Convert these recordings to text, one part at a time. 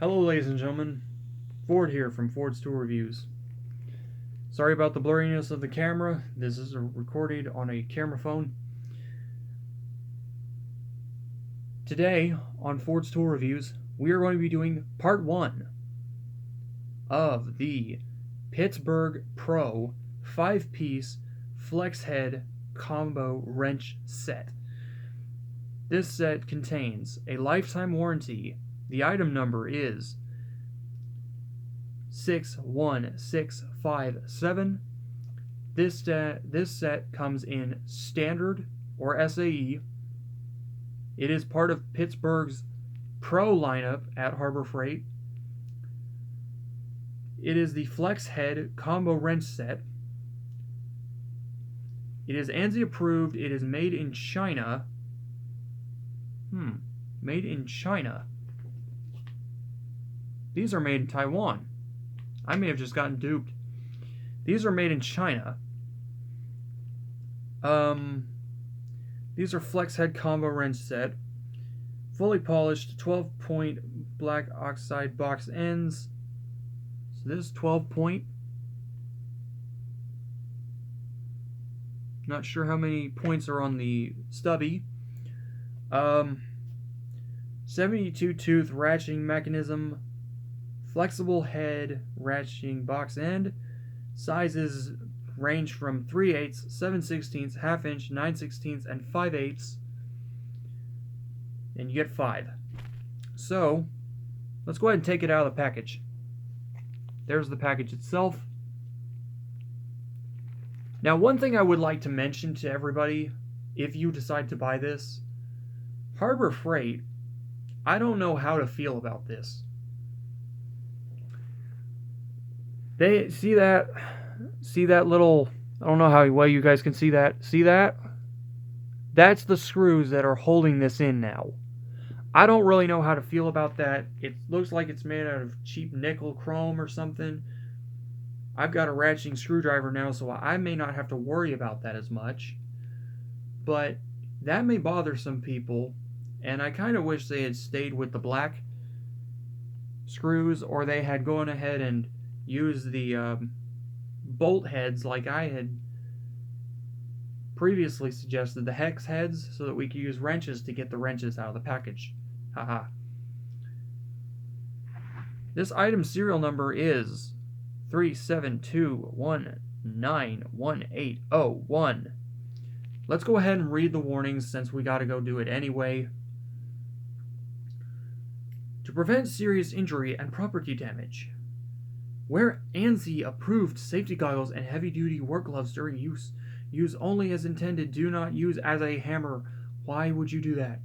Hello ladies and gentlemen, Ford here from Ford's Tool Reviews. Sorry about the blurriness of the camera. This is recorded on a camera phone. Today on Ford's Tool Reviews, we are going to be doing part 1 of the Pittsburgh Pro 5-piece flex head combo wrench set. This set contains a lifetime warranty. The item number is 61657. This set comes in standard or SAE. It is part of Pittsburgh's Pro lineup at Harbor Freight. It is the Flex Head Combo Wrench Set. It is ANSI approved. It is made in China. Made in China. These are made in Taiwan. I may have just gotten duped. These are made in China. These are Flex Head Combo Wrench Set. Fully polished 12-point black oxide box ends. So this is 12-point. Not sure how many points are on the stubby. 72 tooth ratcheting mechanism. Flexible head ratcheting box end. Sizes range from 3/8, 7/16, ½ inch, 9/16, and 5/8. And you get 5. So, let's go ahead and take it out of the package. There's the package itself. Now, one thing I would like to mention to everybody, if you decide to buy this, Harbor Freight, I don't know how to feel about this. They see that little, I don't know how well you guys can see that. See that? That's the screws that are holding this in now. I don't really know how to feel about that. It looks like it's made out of cheap nickel chrome or something. I've got a ratcheting screwdriver now, so I may not have to worry about that as much. But that may bother some people, and I kind of wish they had stayed with the black screws, or they had gone ahead and use the bolt heads like I had previously suggested, the hex heads, so that we could use wrenches to get the wrenches out of the package. Haha. This item serial number is 372191801. Let's go ahead and read the warnings since we gotta go do it anyway. To prevent serious injury and property damage, wear ANSI approved safety goggles and heavy duty work gloves during use. Use only as intended. Do not use as a hammer. Why would you do that?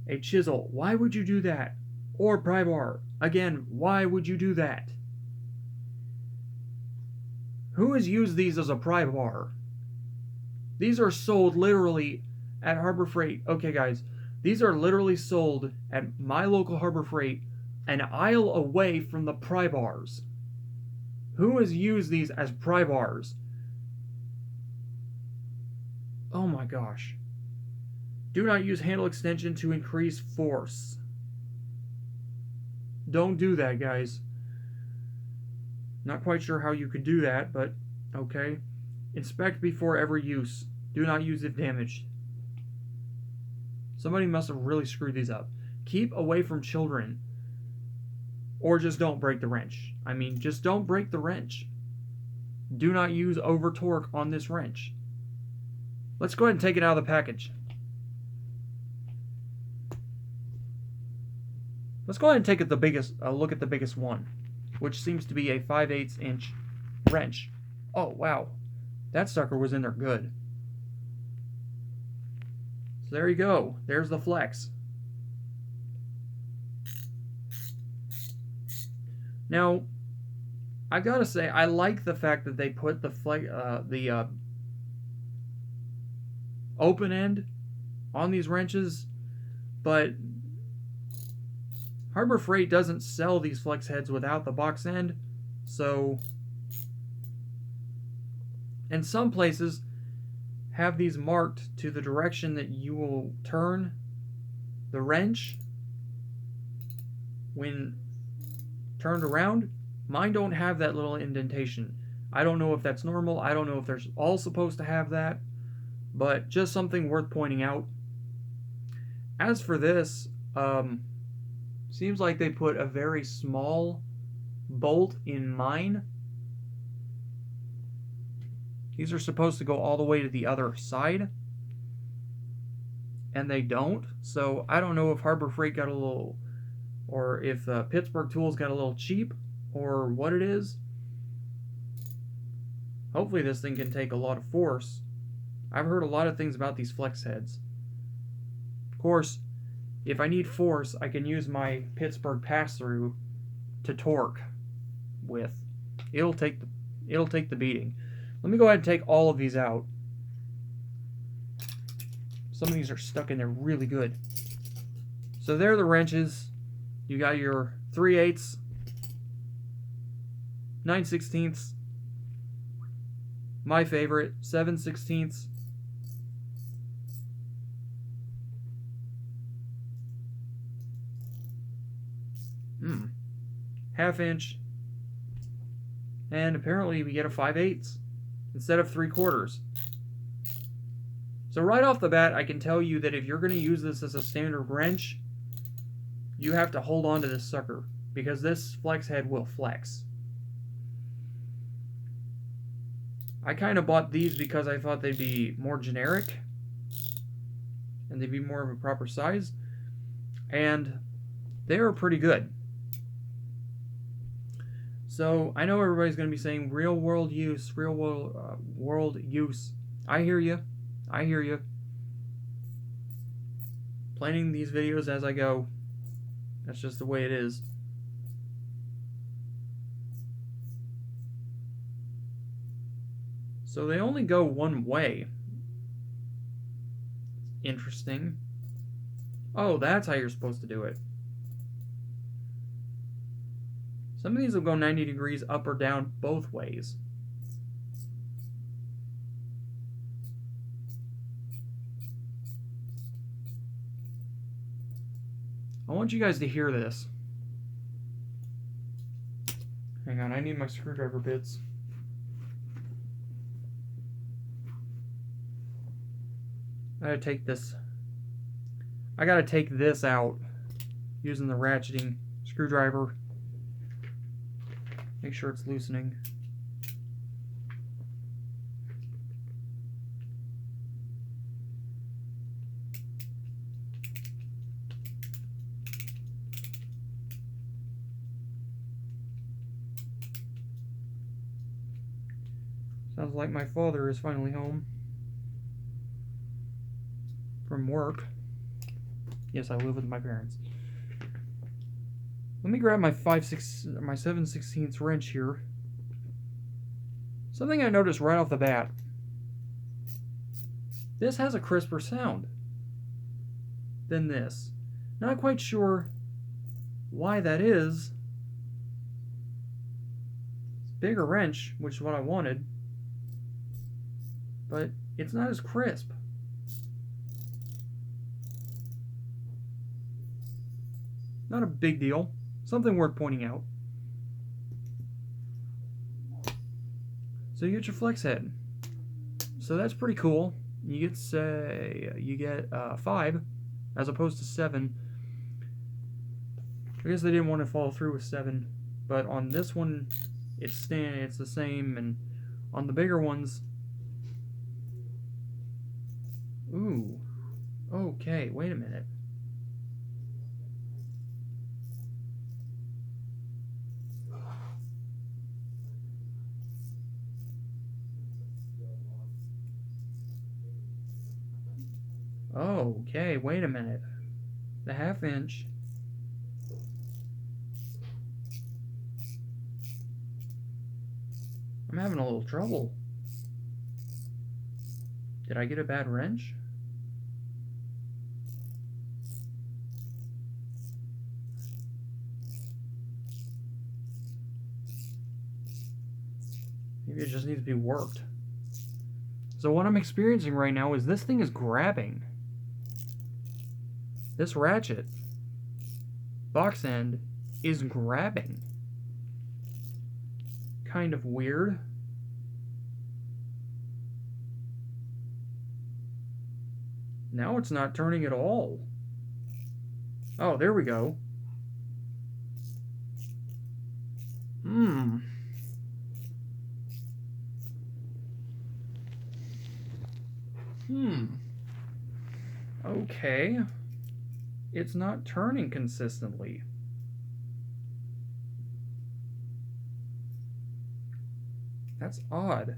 A chisel. Why would you do that? Or pry bar. Again, why would you do that? Who has used these as a pry bar? These are sold literally at Harbor Freight. Okay, guys. These are literally sold at my local Harbor Freight, an aisle away from the pry bars. Who has used these as pry bars? Oh my gosh. Do not use handle extension to increase force. Don't do that, guys. Not quite sure how you could do that, but okay. Inspect before every use. Do not use if damaged. Somebody must have really screwed these up. Keep away from children. Or just don't break the wrench. I mean, just don't break the wrench. Do not use over torque on this wrench. Let's go ahead and take it out of the package. Let's go ahead and take a look at the biggest one, which seems to be a 5/8 inch wrench. Oh, wow. That sucker was in there good. So there you go. There's the Flex. Now, I gotta say, I like the fact that they put the open end on these wrenches, but Harbor Freight doesn't sell these flex heads without the box end, so, and some places have these marked to the direction that you will turn the wrench when turned around, mine don't have that little indentation. I don't know if that's normal. I don't know if they're all supposed to have that, but just something worth pointing out. As for this, seems like they put a very small bolt in mine. These are supposed to go all the way to the other side, and they don't. So I don't know if Harbor Freight got a little, or if Pittsburgh Tools got a little cheap, or what it is. Hopefully this thing can take a lot of force. I've heard a lot of things about these flex heads. Of course, if I need force, I can use my Pittsburgh pass-through to torque with. It'll take the beating. Let me go ahead and take all of these out. Some of these are stuck in there really good. So there are the wrenches. You got your 3/8, 9/16, my favorite, 7/16. Half inch. And apparently we get a 5/8 instead of 3/4. So right off the bat, I can tell you that if you're going to use this as a standard wrench, you have to hold on to this sucker, because this flex head will flex. I kind of bought these because I thought they'd be more generic and they'd be more of a proper size, and they are pretty good. So I know everybody's going to be saying real world use, real world use. I hear you. I hear you. Planning these videos as I go. That's just the way it is. So they only go one way. Interesting. Oh, that's how you're supposed to do it. Some of these will go 90 degrees up or down both ways. I want you guys to hear this. Hang on, I need my screwdriver bits. I gotta take this. I gotta take this out using the ratcheting screwdriver. Make sure it's loosening. Sounds like my father is finally home from work. Yes, I live with my parents. Let me grab my 7/16 wrench here. Something I noticed right off the bat. This has a crisper sound than this. Not quite sure why that is. It's a bigger wrench, which is what I wanted, but it's not as crisp. Not a big deal. Something worth pointing out. So you get your flex head. So that's pretty cool. You get 5 as opposed to 7. I guess they didn't want to follow through with 7, but on this one it's the same, and on the bigger ones. Ooh. Okay, wait a minute. Okay, wait a minute. The 1/2 inch. I'm having a little trouble. Did I get a bad wrench? Maybe it just needs to be worked. So what I'm experiencing right now is this thing is grabbing. This ratchet box end is grabbing. kind of weird. Now it's not turning at all. Oh, there we go. Okay. It's not turning consistently. That's odd.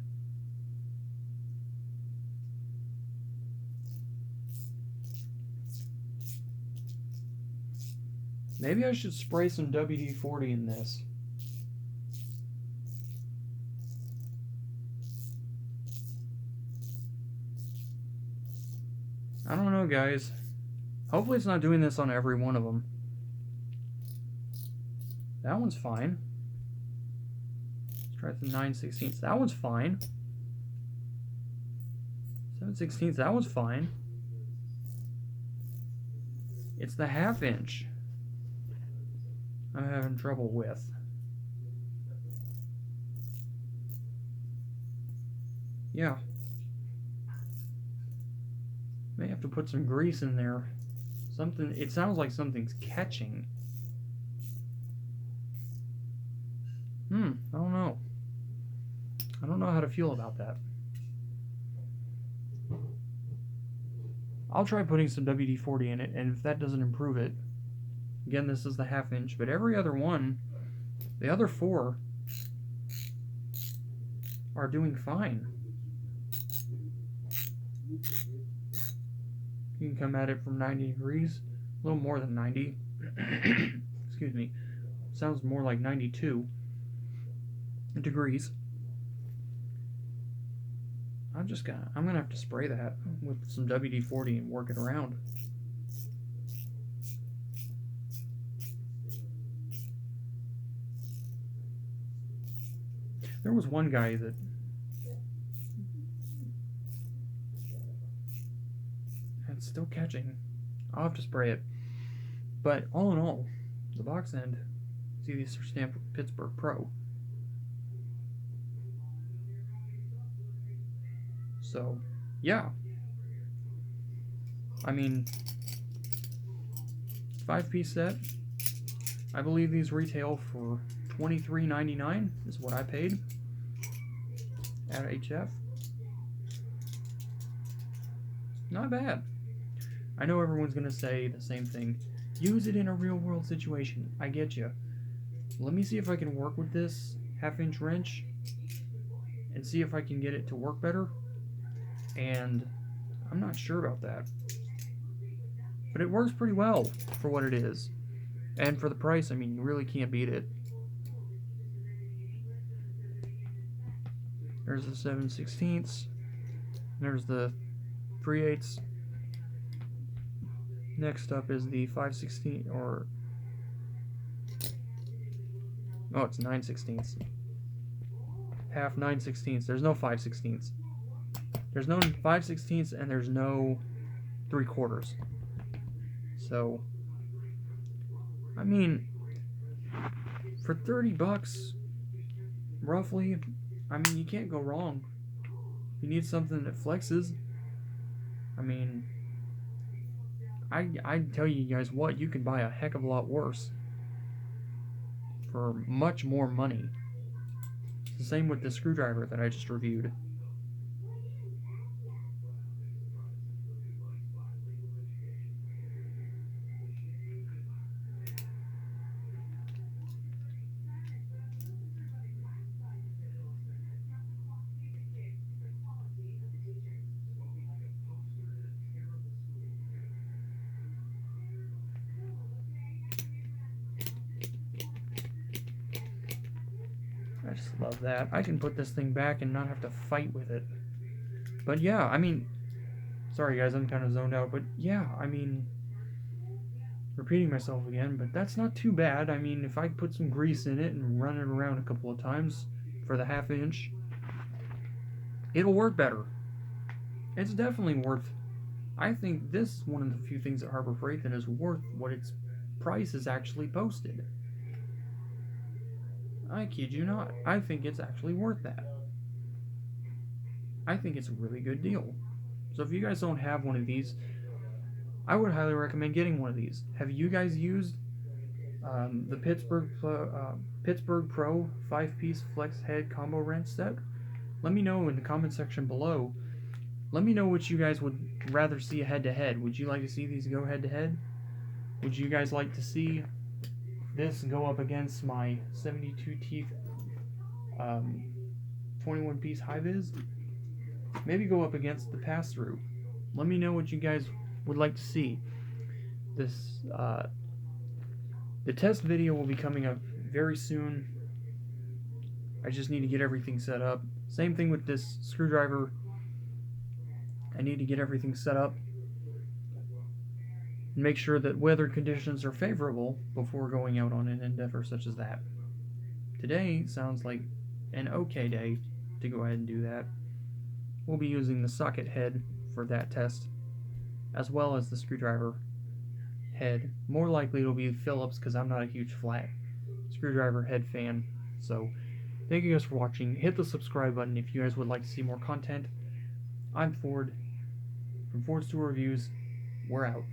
Maybe I should spray some WD-40 in this. I don't know, guys. Hopefully it's not doing this on every one of them. That one's fine. Let's try the 9/16. That one's fine. 7/16. That one's fine. It's the 1/2 inch I'm having trouble with. Yeah. May have to put some grease in there. Something, it sounds like something's catching. I don't know. I don't know how to feel about that. I'll try putting some WD-40 in it, and if that doesn't improve it, again, this is the 1/2 inch, but every other one, the other 4, are doing fine. You can come at it from 90 degrees, a little more than 90. Excuse me. Sounds more like 92 degrees. I'm gonna have to spray that with some WD-40 and work it around. There was one guy that it's still catching. I'll have to spray it. But all in all, the box end, see, these are stamped with Pittsburgh Pro. So, yeah. I mean, 5-piece set. I believe these retail for $23.99 is what I paid at HF. Not bad. I know everyone's going to say the same thing. Use it in a real world situation. I get you. Let me see if I can work with this 1/2 inch wrench and see if I can get it to work better. And I'm not sure about that. But it works pretty well for what it is. And for the price, I mean, you really can't beat it. There's the 7/16. There's the 3/8. Next up is the 5/16, or oh, it's 9/16. 1/2 9/16. There's no 5/16. There's no 5/16, and there's no 3/4. So, I mean, for $30, roughly, I mean, you can't go wrong. You need something that flexes. I mean, I tell you guys what, you can buy a heck of a lot worse for much more money. It's the same with the screwdriver that I just reviewed. I just love that. I can put this thing back and not have to fight with it. But yeah, I mean, sorry guys, I'm kind of zoned out, but yeah, I mean, repeating myself again, but that's not too bad. I mean, if I put some grease in it and run it around a couple of times for the 1/2 inch, it'll work better. It's definitely worth, I think this is one of the few things at Harbor Freight that is worth what its price is actually posted. I kid you not. I think it's actually worth that. I think it's a really good deal. So if you guys don't have one of these, I would highly recommend getting one of these. Have you guys used the Pittsburgh Pro 5-piece flex head combo wrench set? Let me know in the comment section below. Let me know what you guys would rather see head to head. Would you like to see these go head to head? Would you guys like to see this go up against my 72 teeth 21 piece high vis? Maybe go up against the pass through. Let me know what you guys would like to see. This the test video will be coming up very soon. I just need to get everything set up. Same thing with this screwdriver. I need to get everything set up and make sure that weather conditions are favorable before going out on an endeavor such as that. Today sounds like an okay day to go ahead and do that. We'll be using the socket head for that test, as well as the screwdriver head. More likely it'll be Phillips because I'm not a huge flat screwdriver head fan. So thank you guys for watching. Hit the subscribe button if you guys would like to see more content. I'm Ford from Ford's Tool Reviews. We're out.